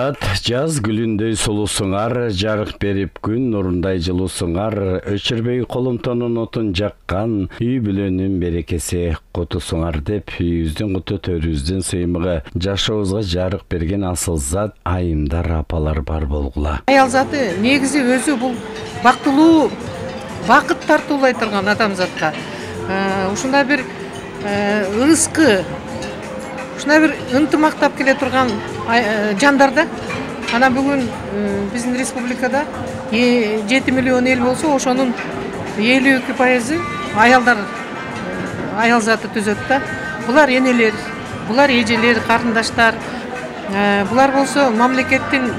Адамзат жаз гүлүндөй сулусуңар, жарык берип күн нурундай жылусуңар, өчүрбөй колумтонун отун жаккан, үй бүлөнүн берекеси кутусуңар деп, үйүбүздүн куту төрүбүздүн сыймыгы, жашообузга жарык берген асыл зат айымдар апалар бар болгула. Аял заты негизи өзү бул бактылуу, бакыт тартуулай турган адамзатка. Ушундай бир ырыскы, ушундай бир ынтымактап келе турган жандарда. Анан бүгүн биздин республикада 7 миллион эл болсо, ошонун 52% аялдар, аял заты түзөт да. Булар энелер, булар эжелер, карындаштар. Булар болсо мамлекеттин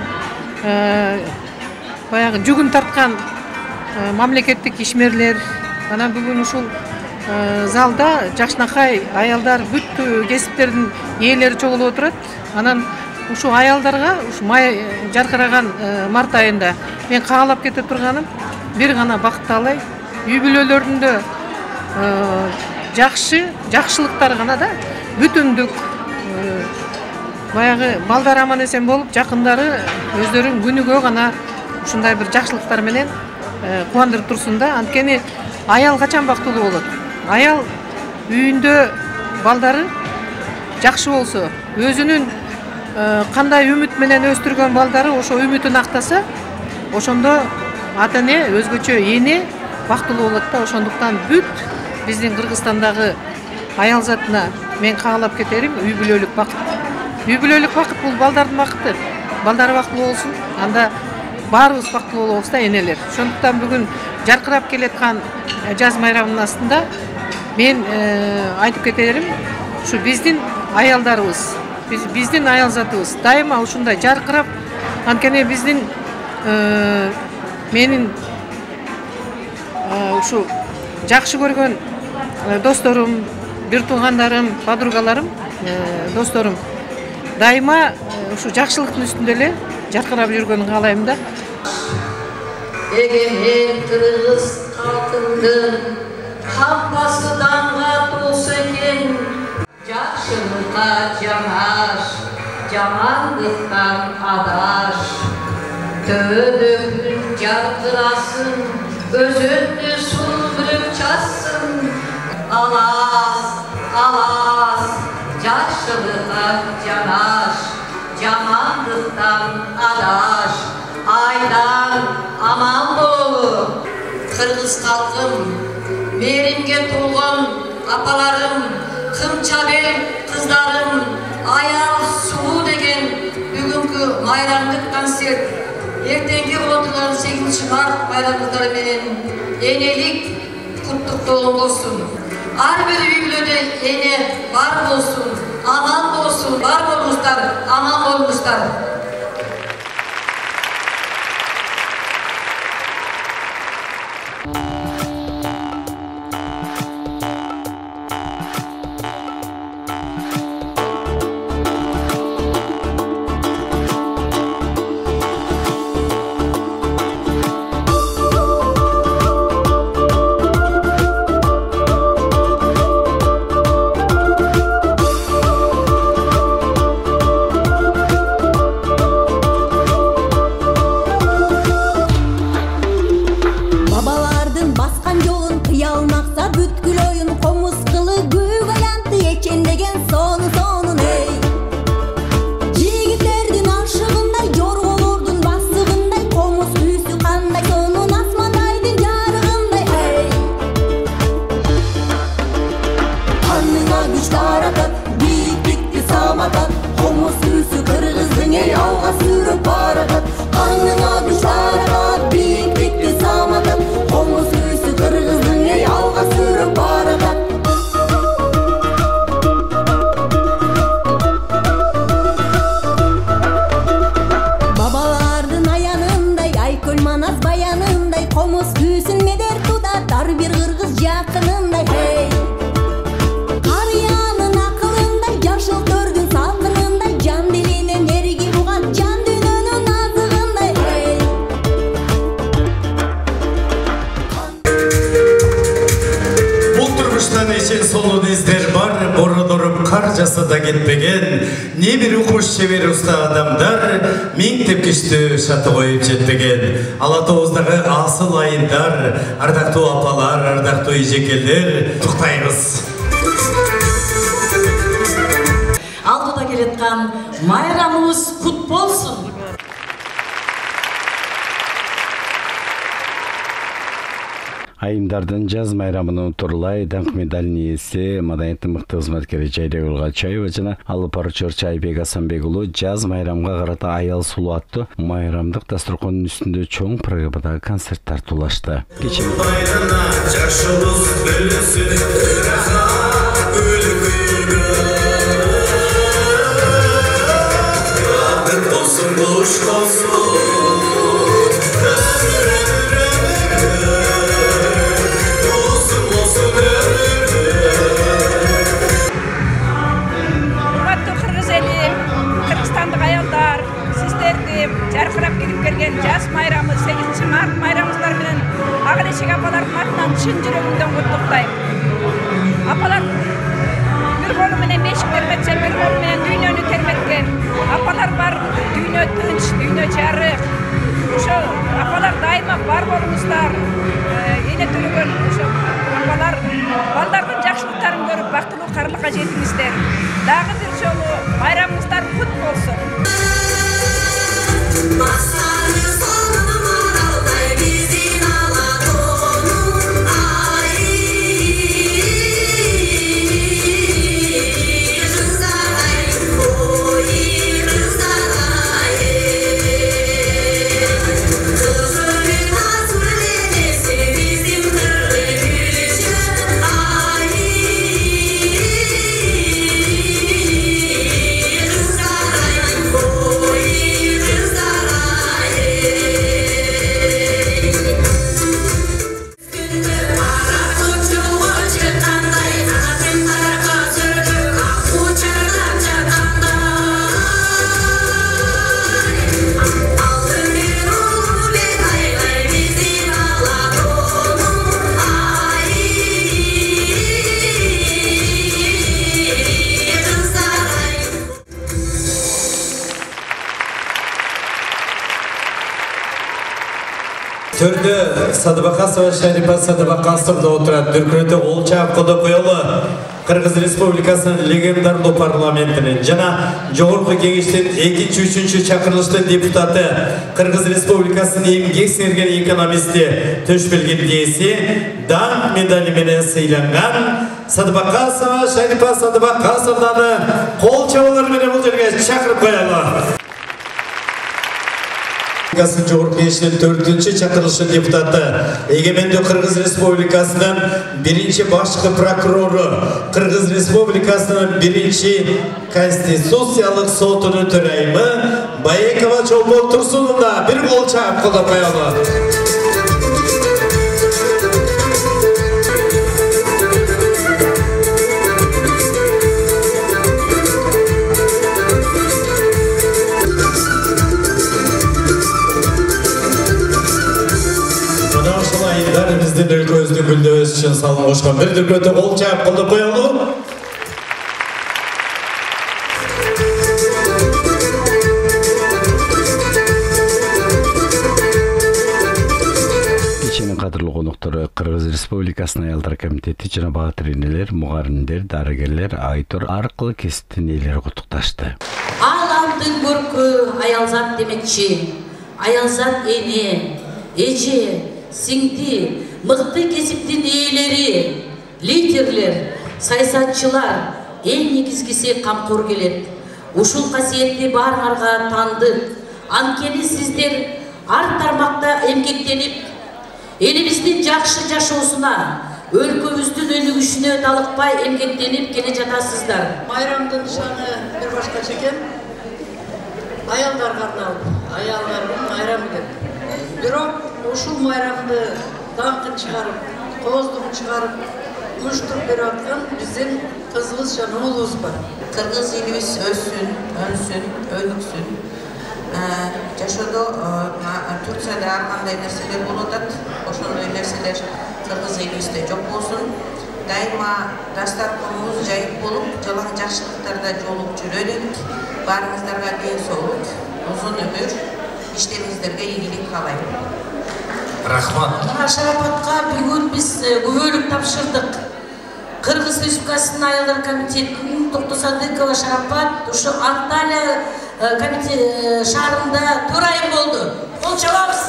баягы жүгүн тарткан мамлекеттик ишмерлер. Анан бүгүн ушул залда жакшынакай аялдар бүт кесиптердин ээлери чогулуп отурат. Анан ушу аялдарга ушу май жаркыраган март айында мен каалап кете турганым бир гана бакталай, үй бүлөлөрүндө жакшылыктар гана да, бүтүндүк, баягы балдар аман эсен болуп, жакындары өздөрүн күнүгө гана ушундай бир жакшылыктар менен кубандырып турсун да. Анткени аял качан бактылуу болот? Аял үйүндө балдары жакшы болсо, өзүнүн кандай үмүт менен өстүргөн балдары ошо үмүтүн актаса, ошондо ата эне, өзгөчө эне бактылуу болот да. Ошондуктан бүт биздин Кыргызстандагы аял затына мен каалап кетерим үй бүлөлүк бакыт. Үй бүлөлүк бакыт бул балдардын бакыты. Балдары бактылуу болсун, анда баарыбыз бактылуу болобуз да, энелер. Ошондуктан бүгүн жаркырап келаткан жаз майрамынын астында мен айтып кетерим, ушу биздин аялдарыбыз, биздин аял затыбыз дайыма ушундай жаркырап, анткени биздин менин ушу жакшы көргөн досторум, бир туугандарым, подругаларым, досторум дайыма ушу жакшылыктын үстүндө эле жаркырап жүргөнүн каалайм да. Эгемен кыргыз калкындын кампасы данга толсо экен, жакшылыкка жамаш, жамандыктан адаш. Төбөкүн жаркырасын, өзүндү сулдуруп часын. Алас, алас, жакшылыкка жамаш, жамандыктан адаш. Айдан аман бололу. Кыргыз калкым, меримге толгон апаларым, кымча бел кыздарым, аял суу деген бүгүнкү майрамдык концерт, эртеңки боло турган 8 март майрамдыктары менен энелик куттуктоолу болсун. Ар бир үй бүлөдө эне бар болсун, аман болсун, бар болуңуздар, аман болуңуздар. Esен solu dizler var, boru durup кар жасада кетпеген, не bir куш чебер уста адамдар мектеп кишті шаты қойып жетпеген. Алатауыздагы асыл айындар, ардактуу апалар, ардактуу эжекелер, туктайбыз. Алдыда келеткан майрамыбыз кут болсун. Айымдардын жаз майрамынын турлай даңк медалинин ээси маданияттын мыкты кызматкери Жайдек Улгачаева жана алып баруучу Айбек Асанбек уулу жаз майрамга карата аял сулуу аттуу майрамдык дасторкондун үстүндө чоң программадагы концерт тартуулашты. Жарқырап келіп келген жаз майрамы 8 март майрамыздар менен ағалешек апалардың атынан шын жүрегімден құттықтаймын. Апалар бір қолы менен бешік терметсе, бір қолы менен дүйнөнү терметкен. Апалар бар, дүйнө тынч, дүйнө жарык. Ошо апалар дайыма бар болуңуздар. Эне төлөгөн ошо апалар балдардын жакшылыктарын көрүп бактылуу карлыкка жетиңиздер. Дагы бир жолу майрамыңыздар кут болсун. Төрді Садыбақасова Шарипа Садыбақасовда отырады. Дүркіреті Олчап Қодықойылы Қырғыз Республикасының легендарлы парламентінің жана Жоғырқы кеңештен 2-3 чакырылыштын депутаты Қырғыз Республикасының еңбек сіңірген экономисті Төшбелген ээси даңқ медалі менен сыйланған Садыбақасова Шарипа Садыбақасовданы қол чабуулар менен бұл жерге чакырып коелу. Жоғырқы кеңештин 4-чү чакырылышы депутаты, Егеменді Қырғыз Республикасының 1-ші башқы прокурору, Қырғыз Республикасының 1-ші Конституциялық сотының төрайымы Байекова Чолбол Турсунунда бір қол чаап қолдап коелу. Біздің өлкөбүздүн гүлдөбөсү үчүн салым кошкон бир дүркөтө кол чаап колдоп коелу. Кеченин кадырлуу коноктору Кыргыз Республикасынын аялдар комитети жана баатыр энелер, мугаримдер, дарыгерлер, айтор аркылуу кесиптин ээлери куттукташты. Аламдын көркү аялзат демекчи. Аялзат эне, эже, сиңди, мыкты кесиптин ээлери, лидерлер, саясатчылар эң негизгиси камкор келет. Ушул касиетти баарыңарга таандык. Анткени сиздер ар тармакта эмгектенип, элибиздин жакшы жашоосуна, өлкөбүздүн өнүгүшүнө далыкпай эмгектенип келе жатасыздар. Майрамдын нышаны бир башкача экен. Аялдарга арналып, аялдардын майрамы деп. Бирок ушул майрамды даңкын чыгарып, кооздугун чыгарып, уюштуруп берип аткан биздин кызыбыз жана уулубуз бар. Кыргыз элибиз өссүн, өнсүн, өнүксүн. Жашоодо Турцияда ар кандай нерселер болуп атат. Ошондой нерселер Кыргыз элибизде жок болсун. дайыма дастарханыбыз жайып болуп, жалаң жакшылыктарда жолуп жүрөлүк. Барыңыздарга ден соолук, узун өмүр, иштериңиздерге ийгилик каалайм. Рахмат. Шарапатка бүгүн биз күбөлүк тапшырдык. Кыргыз Республикасынын аялдар комитетинин Токтосадыкова Шарапат ушу Анталия шаарында 4 ай болду. Кол чабабыз.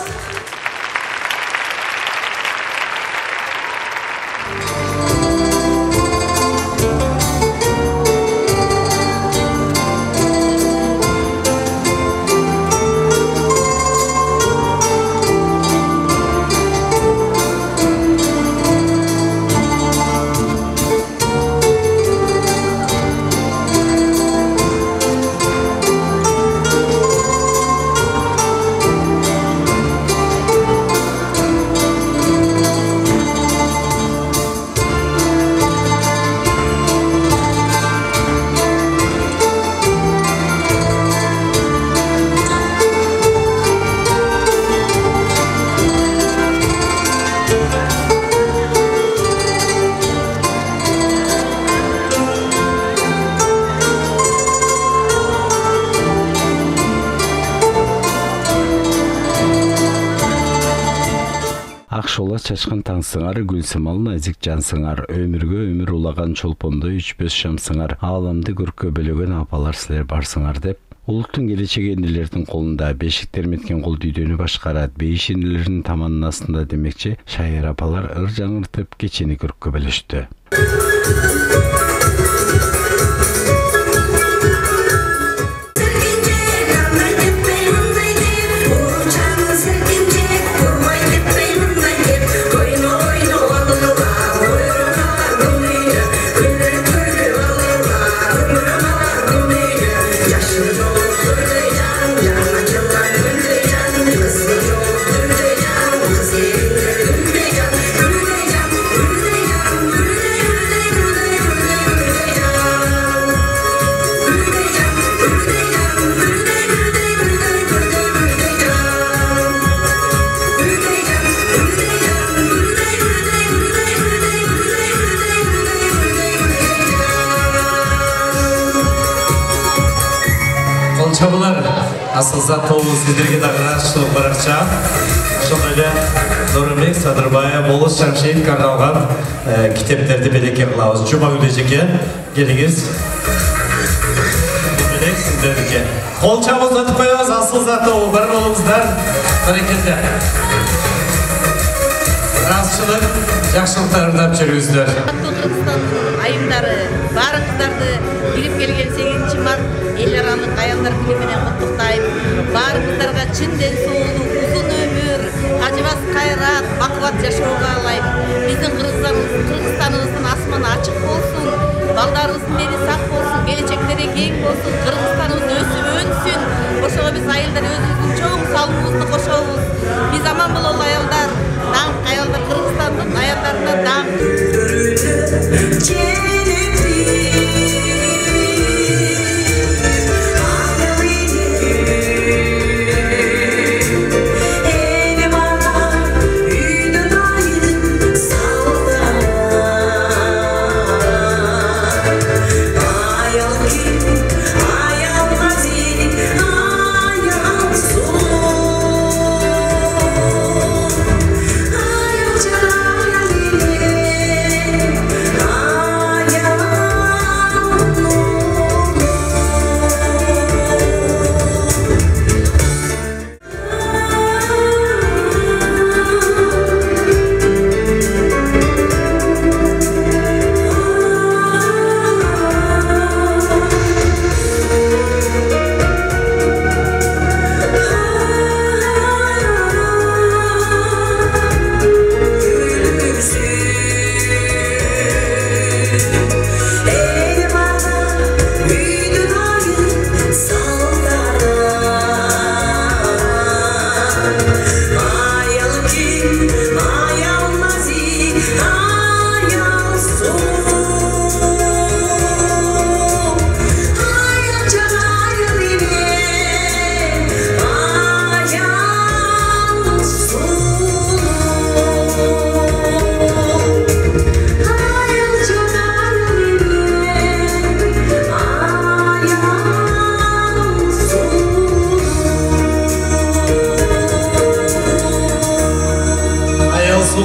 Акшола чачкан таңсыңар, гүлсымал назик жансыңар, өмүргө өмүр улаган чолпондой 3-5 шамсыңар, ааламды көркө бөлөгөн апалар силер барсыңар деп, улуттун келечеги энелердин колунда, бешиктер меткен кол дүйдөнү башкарат, бейиш энелердин таманын астында демекчи, шайыр апалар ыр жаңыртып кечени көркө бөлүштү. Çabalar asılzat тобу сиздерге дагы каршылык баракча. Ошондой эле Нурбек Садырбаев, Болус Шамшиевге арналган китептерди белекке кылабыз. Жумагүл эжеке, келиңиз. Белек сиздердики. Кол чабыбызды атып коебуз, асылзат тобу бар болуңуздар. Баракелде. Разчылык, жакшылыктарды тап жүрүңүздөр. Кыргызстандын айымдары баарыңыздарды билип келген 8 март эл аралык аялдар күнү менен куттуктайм. Баарыңыздарга чын ден соолук, узун өмүр, ажыбас кайрат, бакубат жашоого каалайм. Биздин Кыргызстаныбыздын асманы ачык болсун, балдарыбыздын мени сак болсун, келечектери кең болсун, Кыргызстаныбыз өсүп өнсүн. Ошого биз айылдар өзүбүздүн чоң салымыбызды кошобуз. Биз аман бололу аялдар. Даңк аялдар, Кыргызстандын аялдарына даңк. Yeah.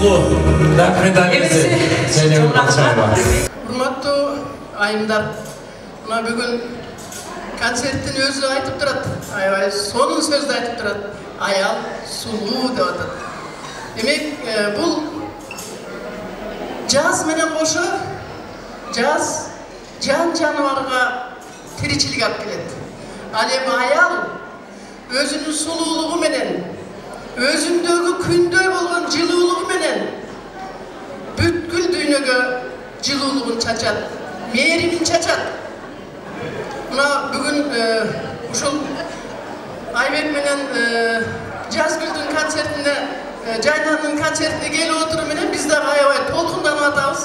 сулуу. Рахмет агеси. Зейнеп Балшаева. Урматтуу айымдар, мына бүгүн концерттин өзү айтып турат. Аябай сонун сөздү айтып турат. Аял сулуу деп атат. Демек, бул жаз менен кошо жаз жан жаныбарга тиричилик алып келет. Ал эми аял өзүнүн сулуулугу менен, өзүндөгү күндөй болгон жылуулугу менен бүткүл дүйнөгө жылуулугун чачат, мээримин чачат. Мына бүгүн ушул Айбек менен Жазгүлдүн концертине, Жайнанын концертине келип отуруу менен биз дагы аябай толкунданып атабыз.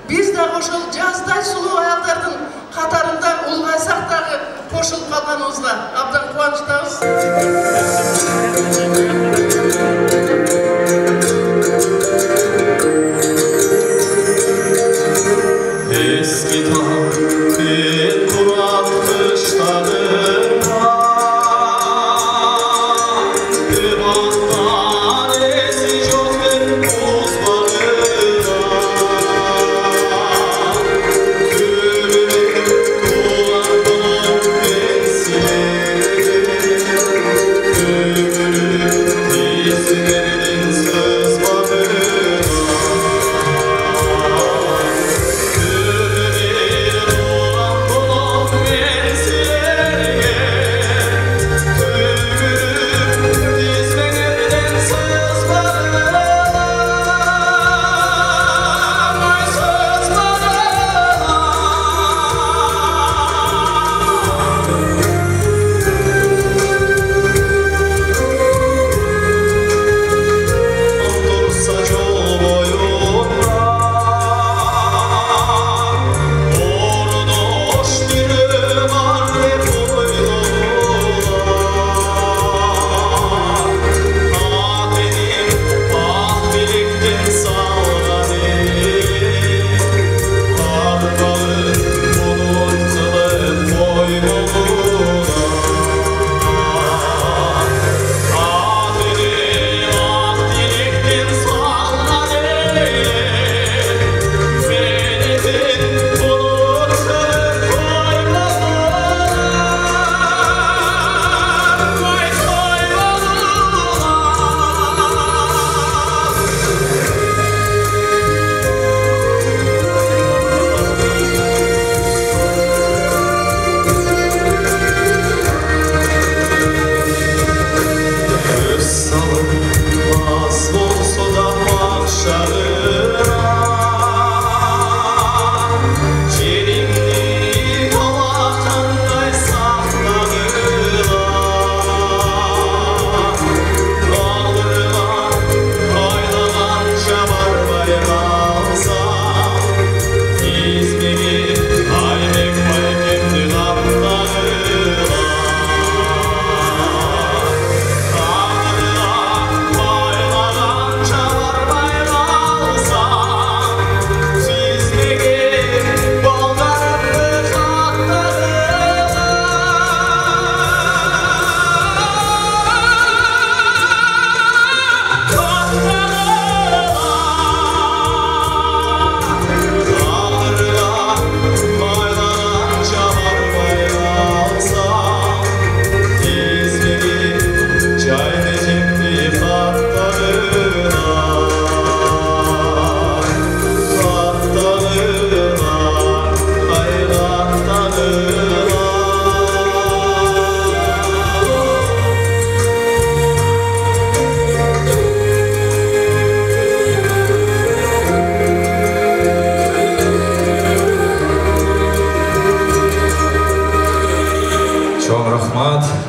Биз дагы ошол жаздай сулуу аялдардын катарында улгайсак дагы кошулуп калганыбызга абдан кубанычтабыз. Eski tabi kurak kışlarında Limandan esi çok bir buzlarına Gülümün kulağının bensileri Gülümün dizlerinin sızlarına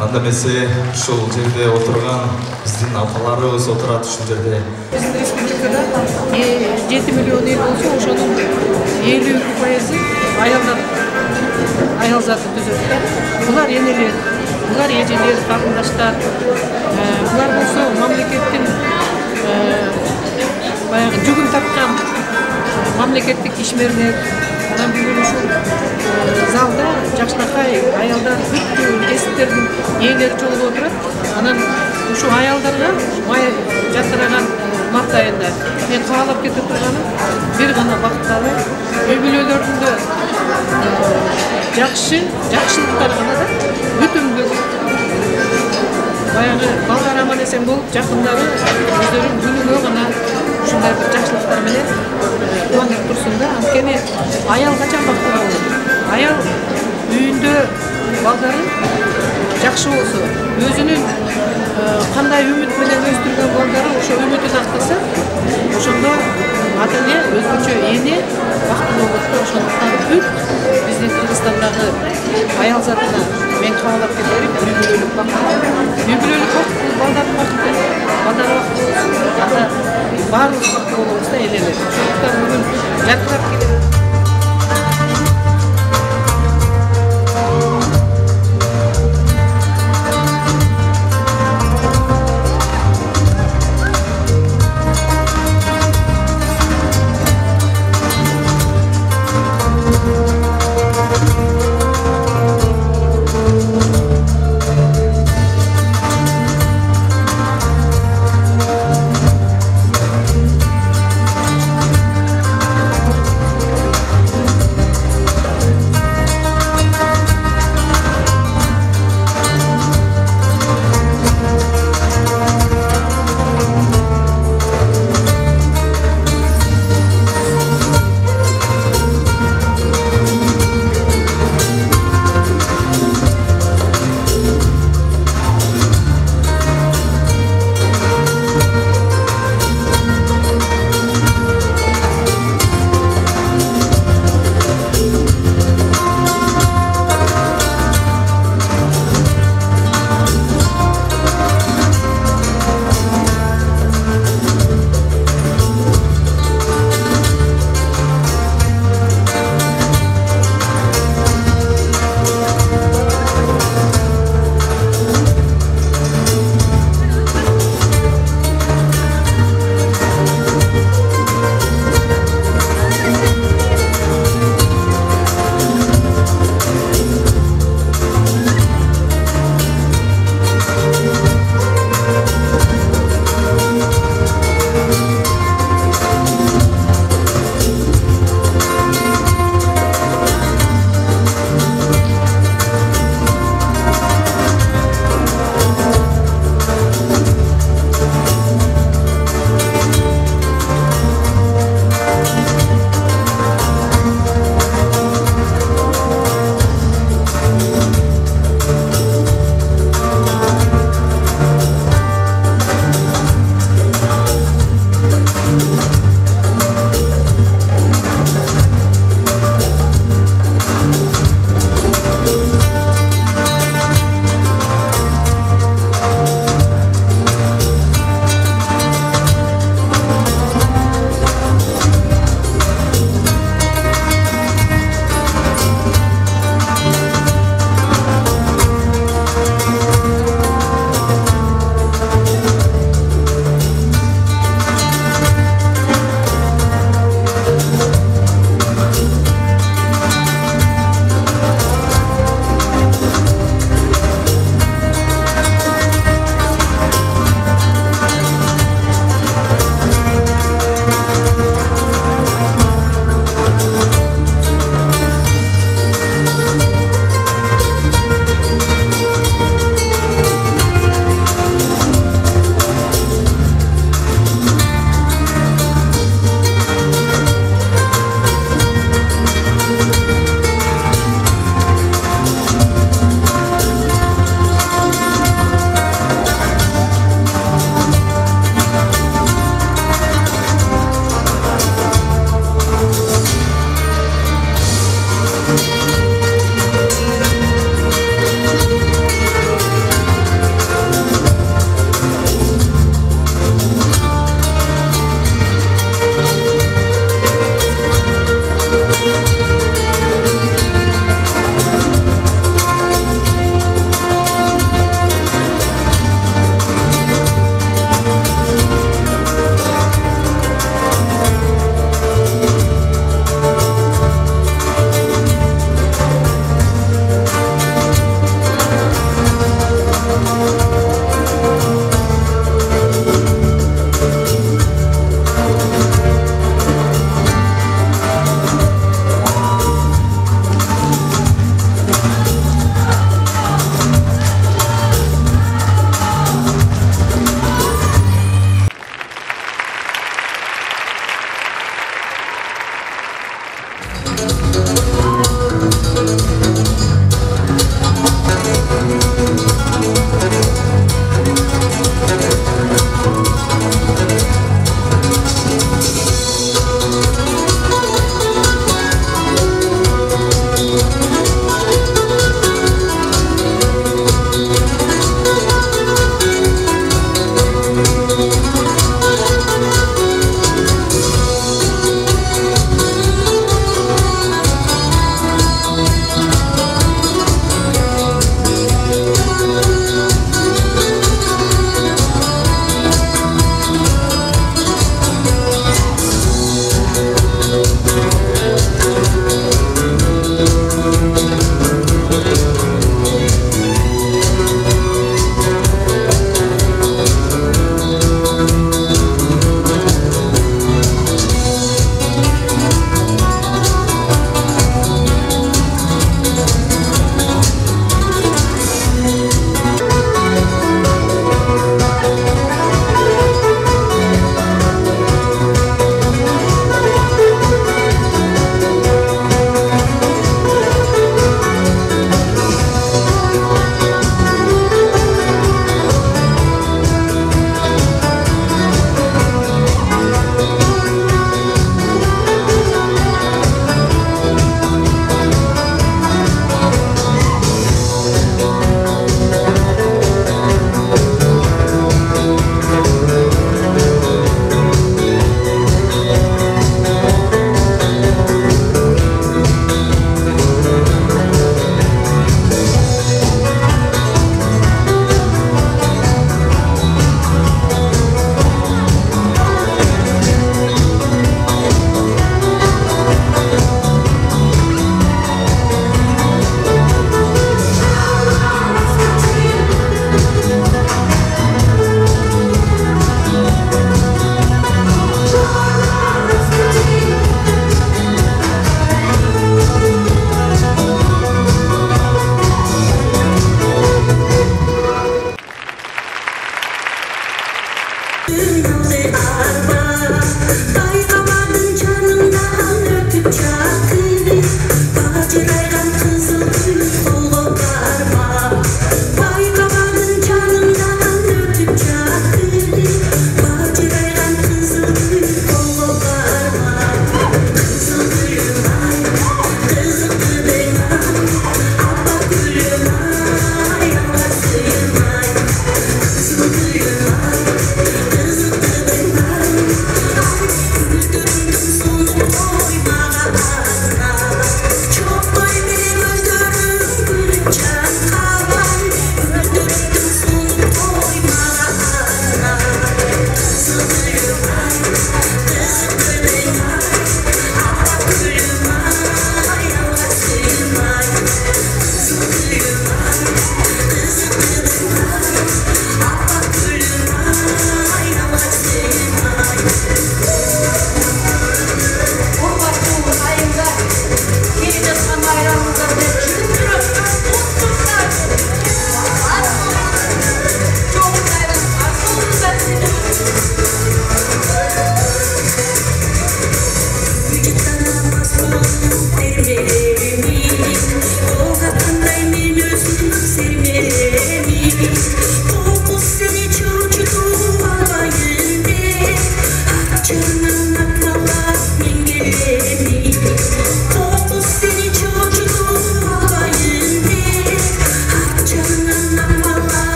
Анда эмесе ушул жерде отурган биздин апаларыбыз отурат ушул жерде. Биздин республикада 7 миллион эл болсо, ошонун 52% аял заты түзөт да. Булар энелер, булар эжелер, карындаштар. Булар болсо мамлекеттин баягы жүгүн тарткан мамлекеттик ишмерлер. Анан бүгүн ушул залда жакшынакай аялдар бүткүл кесиптердин ээлери чогулуп отурат. Анан ушу аялдарга май жатыраган март айында. Мен каалап кетип турганым бир гана бакталы үй бүлөлөрүндө жакшылыктар гана да бүтүндүк баягы балдар аман эсен болуп жакындары өздөрүн күнүгө гана ушундай бир жакшылыктар менен кубандырып турсун да. Анткени аял качан бактылуу болот? Аял үйүндө балдары жакшы болсо, өзүнүн кандай үмүт менен өстүргөн балдары ошо үмүтүн актаса, ошондо ата эне өзгөчө эне бактылуу болот да. Ошондуктан бүт биздин Кыргызстандагы аял затына мен каалап кетерим, үй бүлөлүк бактылуу балдардын бакыты, балдар бактылуу болсун, анда баардыгыбыз бактылуу болобуз да, элелер. Ошондуктан бүгүн жаркырап келем.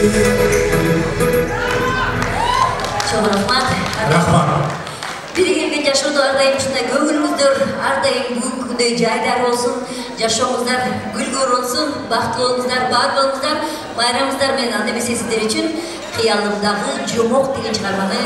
Çok rahmat. Rahmat. Biri gelgen yaşoğdu ardayım şunda көңіліңіздер ардайым бүгінгі күнде жайдар болсын, жашооңуздар гүлгөр болсын, бактылуу болуңуздар, бар болуңуздар, байрамыңыздар менен анда эмесе сиздер үчүн кыялымдагы жомок деген чыгарманы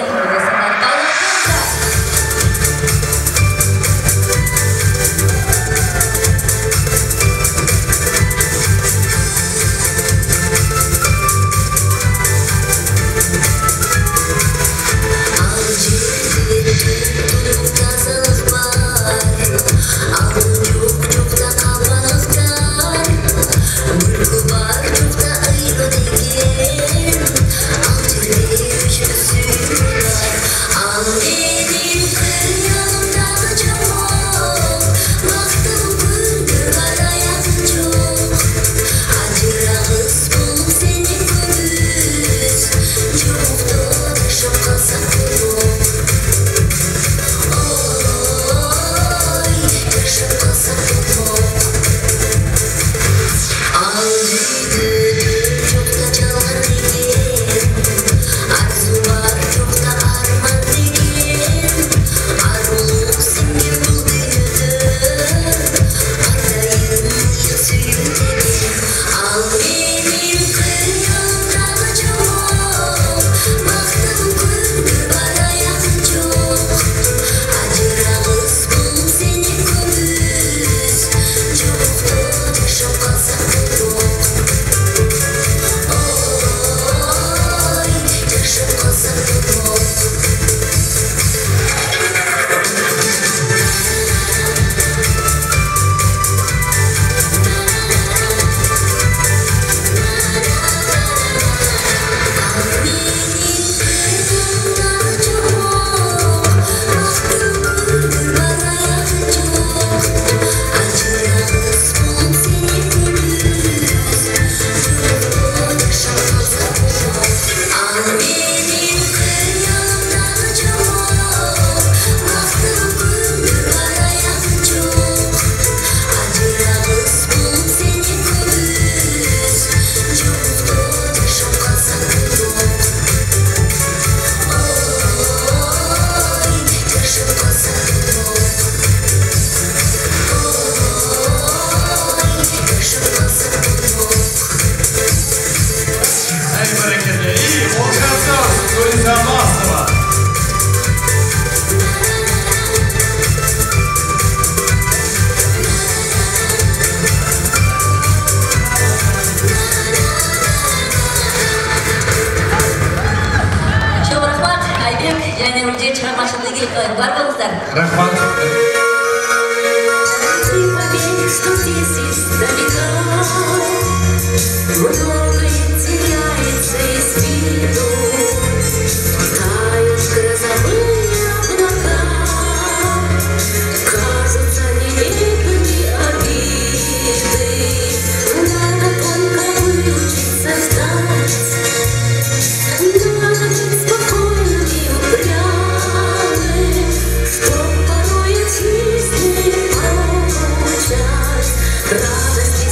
Радость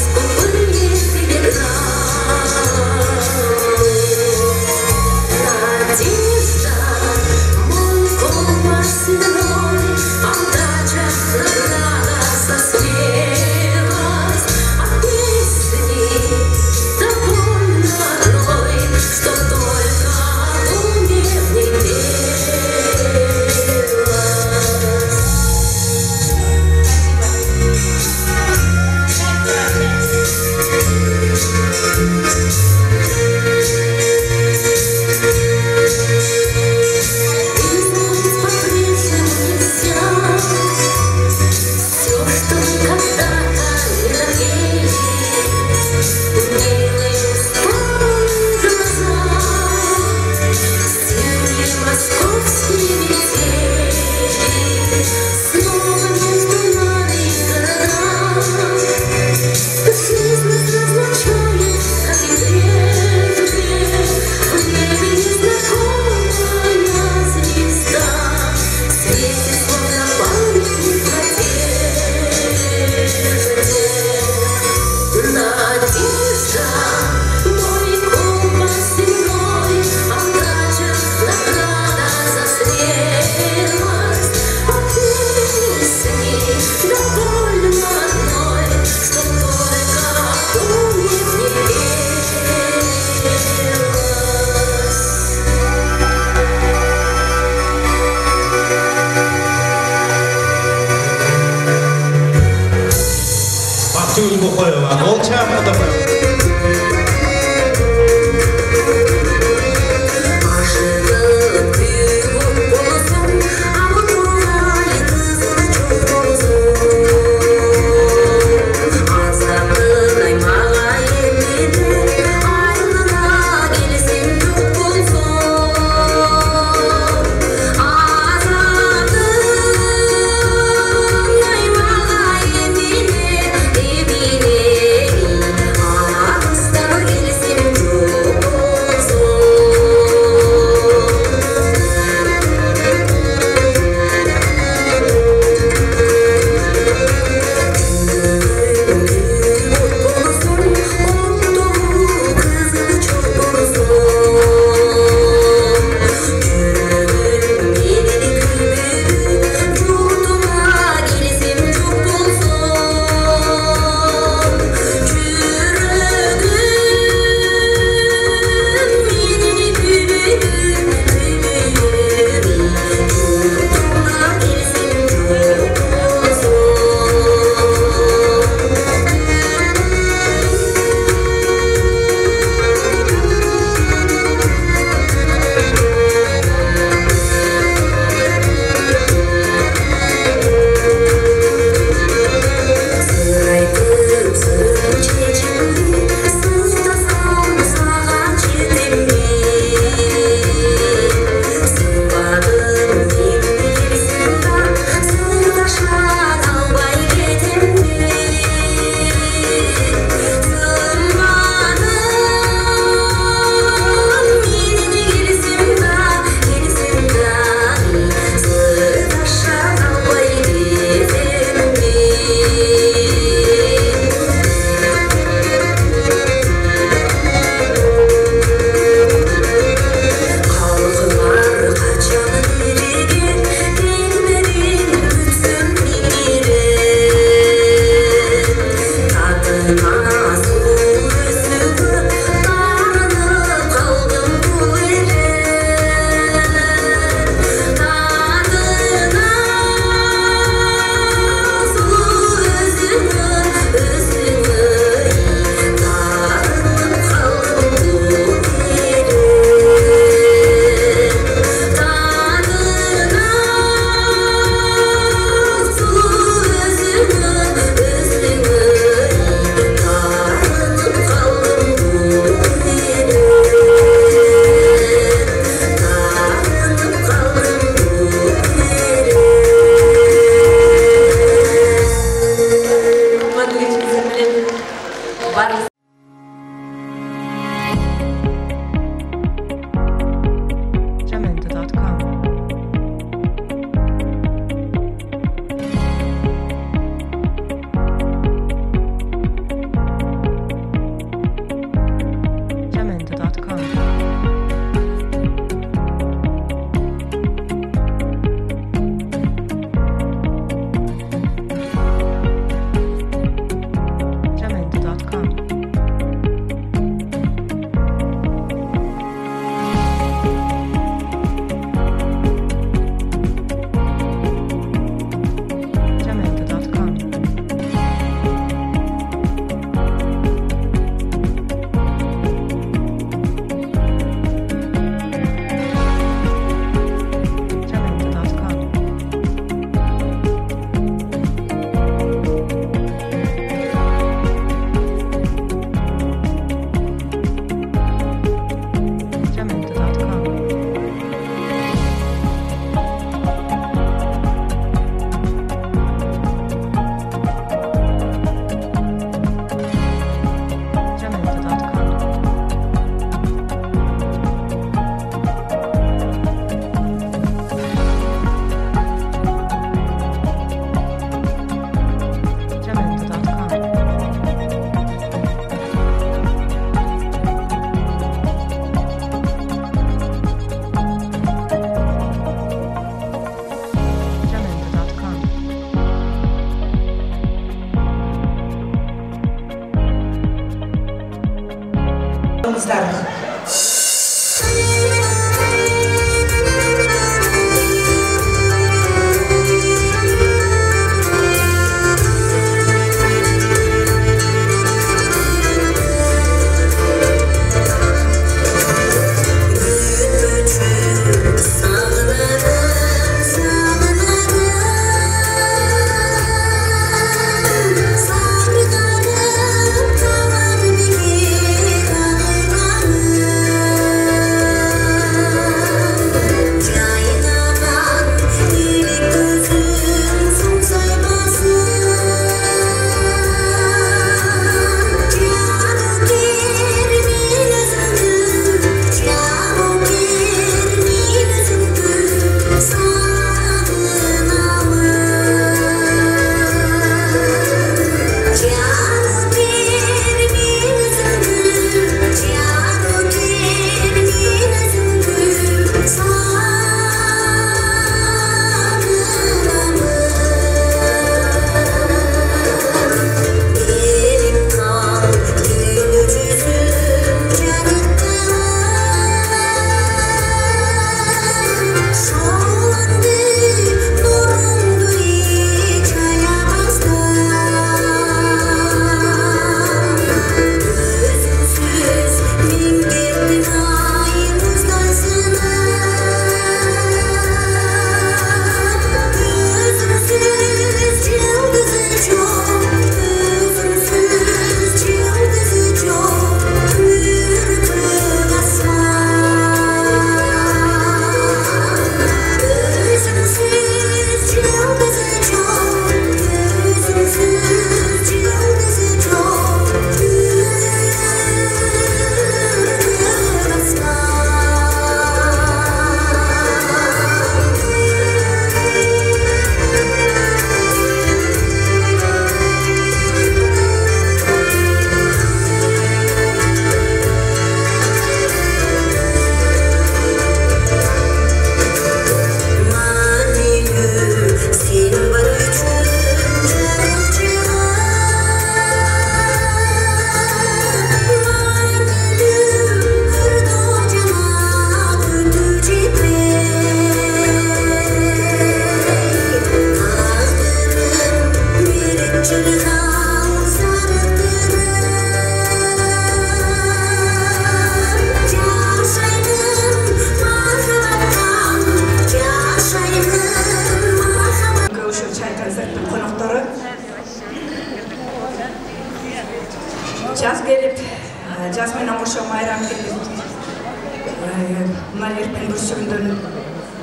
Mına erтең бүрсүгүндөн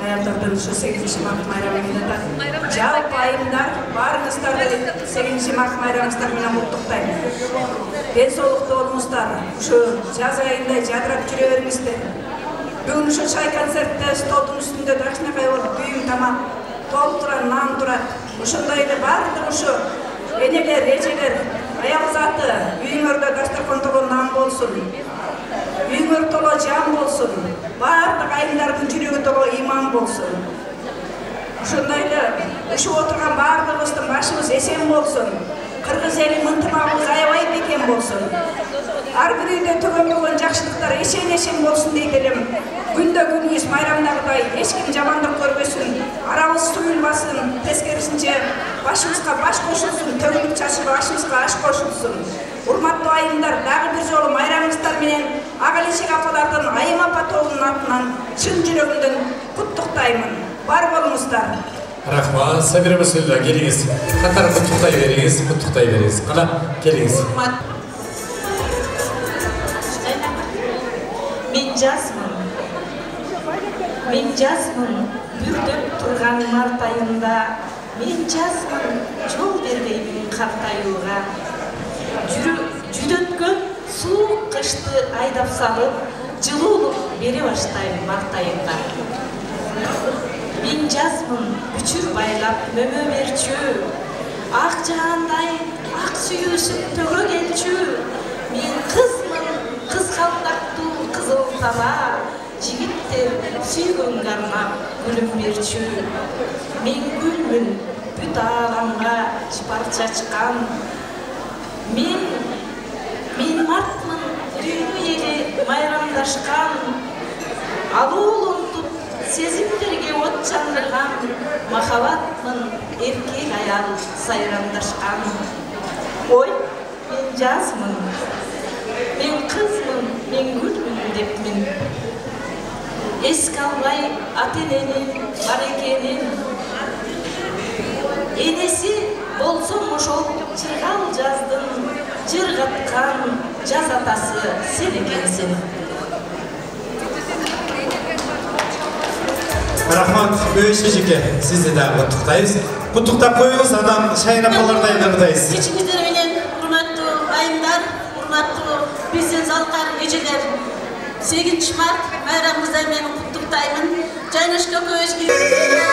аялдардан ушу 8 март майрамы менен атат. Жалпы айымдар баарыңыздарды 8 март майрамыңыздар менен куттуктайм. Ден соолуктуу болуңуздар, ушу жаз айында жадырап жүрө бериңиздер. Бүгүн ушу чай концертте столдун үстүндө дачнакай болуп күйүм тамак толтурат, нан турат. Ошондой эле баардык ушу энелер, эжелер, аял заты үйүңөрдө дастаркан толо нан болсун. Үйүңөр толо жан болсун. Баардык айымдардын жүрөгү толо иман болсун. Ошондой эле ушу отурган баардыгыбыздын башыбыз эсен болсун. Кыргыз эли ынтымагыбыз аябай бекем болсун. Ар бир үйдө төгөнбөгөн жакшылыктар эшен болсун дейт элем. Күндө күнүбүз майрамдагыдай эч ким жамандык көрбөсүн, арабыз суюлбасын, тескерисинче башыбызга баш кошулсун, төгүлүк чачып ашыбызга аш кошулсун. Урматтуу айымдар, дагы бир жолу майрамыңыздар менен Ак Алечек апалардын Айым апа тобунун атынан чын жүрөгүмдөн куттуктаймын. Бар болуңуздар. Рахмат, соберемся, келиңиз. Катар куттуктай бериңиз, Кана, келиңиз. Мен жазмын, бүрдөп турган март айында. Мен жазмын, жол бербеймин картаюуга. Жүдөткөн суук кышты айдап салып, жылуулук бере баштайм март айында. Мен жазмын, бүчүр байлап мөмө берчү. Ак жаандай, ак сүйүүсүн төгө келчү. Мен кызмын, кызгалдактуу кызыл тала. Жигиттер сүйгөнгө арнап гүлүм берчү. Мен гүлмүн, бүт ааламга жыпар чачкан. Мен мартмын, дүйнө эли майрамдашкан. Алуулунтуп сезимдерге от жандырган. Махаббатмын, эркек аял сайрамдашкан. Ой, мен жазмын, мен кызмын, мен гүлмүн депмин. Эске албай ата-эненин бар экенин. Энеси болсом ошол чыргал жаздын, жыргаткан жаз атасы сен экенсиң. Рахмат, Бөйші жеке, сізді да құттықтайыз. Құттықтап қойыңыз, адам Шайын апалардай дұрдайыз. Кечиңиздер менен урматтуу айымдар, урматтуу биздин залкар эжелер, 8 март майрамыңыздар менен куттуктаймын. Жайнашка көйөшкү. Yeah.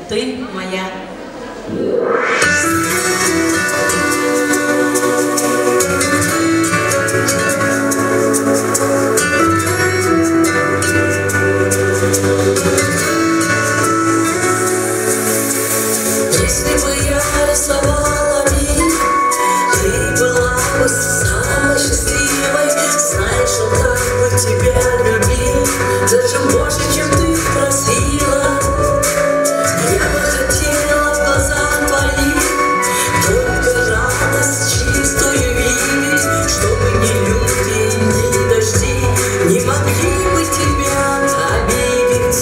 ты моя. Если бы я рисовала мир, ты была бы самой счастливой. Знаешь, он так бы тебя любил, даже больше, чем ты просила. Я бы хотела в глазах твоих только радость чистую видеть, чтобы ни люди, ни дожди не могли бы тебя обидеть.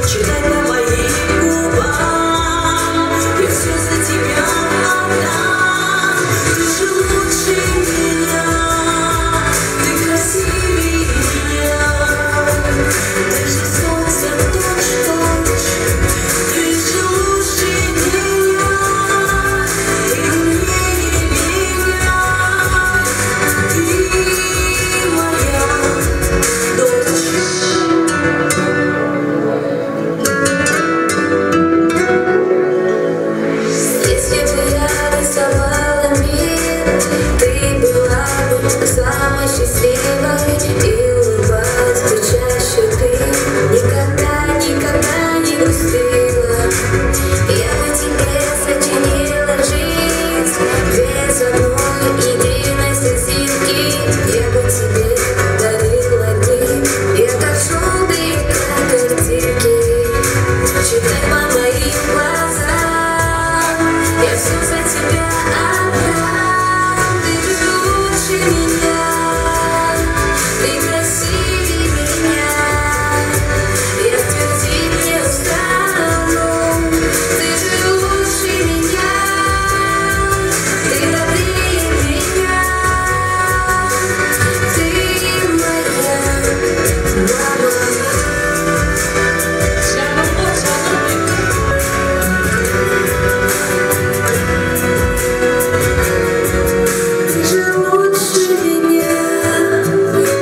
Читай по моим губам, я все за тебя отдам. Ты же лучше меня, ты красивее меня, ты же солнце точь-в-точь, ты же лучше меня, ты умнее меня, ты моя дочь. Если бы я рисовала мир, ты была бы самой счастливой и улыбалась бы чаще ты. Никогда, никогда не грустила. Я бы тебе сочинила жизнь без одной единой слезинки. Я бы тебе дарила дни, я как желтые, как картинки. Читай по моим глазам, я все за тебя отдам. Ты же лучше меня, ты красивее меня, я твердить не устану. Ты же лучше меня, ты добрее меня, ты моя мама. Ты же лучше меня,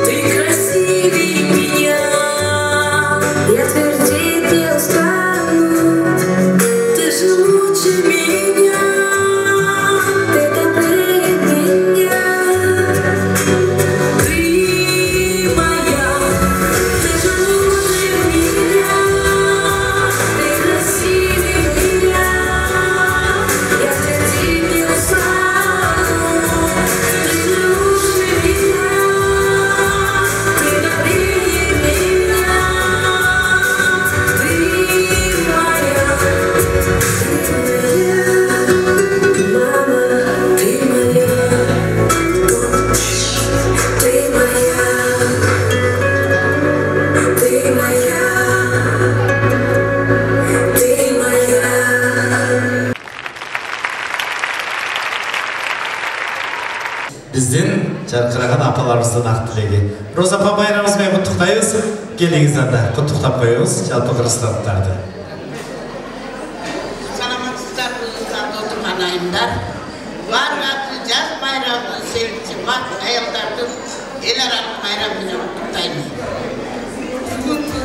ты красивее меня, я твердить не устану. Ты же лучше меня, ты добрее меня, ты моя. Ты же лучше меня, ты красивее меня, я твердить не устану. Ты же лучше меня, ты добрее меня, ты моя, мама, ты моя дочь, ты моя, ты моя, ты моя. Бізден жарқыраған апаларымыздың ақ тілегі. Роза апа, байрамыңызбен құттықтаймыз. Келіңіз анда құттықтап қоямыз жалпы қырғызстандықтарды. Саламатсыздар, Кыргызстанда отырған айымдар. Барлығы жаз байрамы, 8 март аялдардың ел аралық байрамымен құттықтаймын. Бүгінгі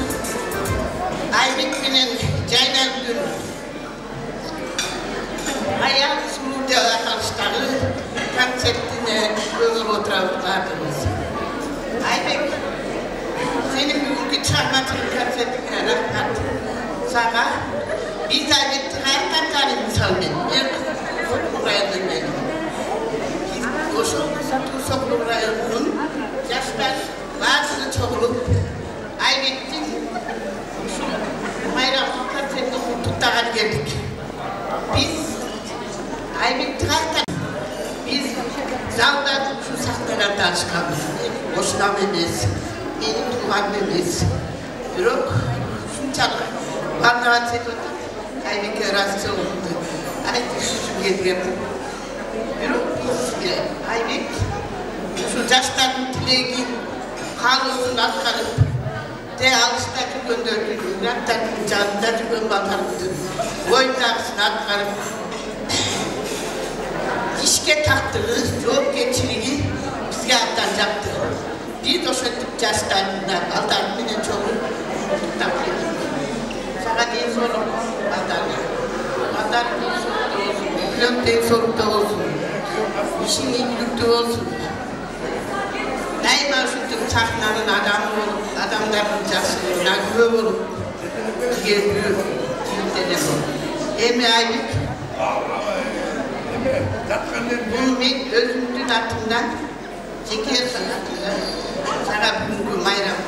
Айбек менен Жайдар күн аял сұлуды аталыштағы концертіне көңіл отырабыз. Айбек, сенің бүгінгі шығармашылық концертіңе рахмат. Саға biz Айбекті қайықтан танымыз салмен. Мен Соқлық районынан. Ошо Соқлық районының жастар барлығы чоғылып Айбектің байрамы концертін құттықтаған келдік. Biz Айбекті қайықтан biz залда şu сахналарда ашқанбыз. Ошынам емес, менің туғаным емес. Бирок шунчалык барлығы айтып Айбекке расы oldu. Айтып şu келген. Бирок Айбек şu жаштардын тилегин каалоосун аткарып, те алышта жүргөндөрдүн, аттардын жанында жүргөн балдардын оюндагысын аткарып, ишке тактыгы, жоопкерчилиги бизге абдан жакты. Биз ошентип жаштардын балдары менен чогуу куттуктап келдик. Сага ден соолук атаңа. Атаң ден соолукта болсун, үйлөн ден соолукта болсун. Ишиң ийгиликтүү болсун. Дайыма ушинтип сахнанын адамы болуп, адамдардын жакшылыгына күбө болуп, жигердүү жигиттер болуп. Эми Айбек, бул мен өзүмдүн атымдан, жеке атымдан сага бүгүнкү майрам.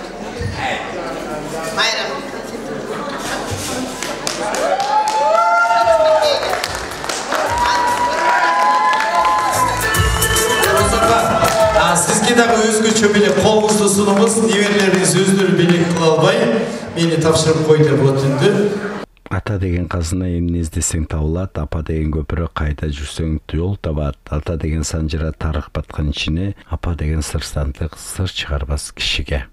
Sizge de özgüçü bile kolunuzda sunumuz, nibirleriniz özdürü bilek kıla alбай, meni tapşırıp koydu bu tündü. Ата деген казына эмне издесең табылат, апа деген көпүрө кайда жүрсөң жол табат. Ата деген санжыра тарых баткан ичине, апа деген сырстандык сыр чыгарбас кишиге.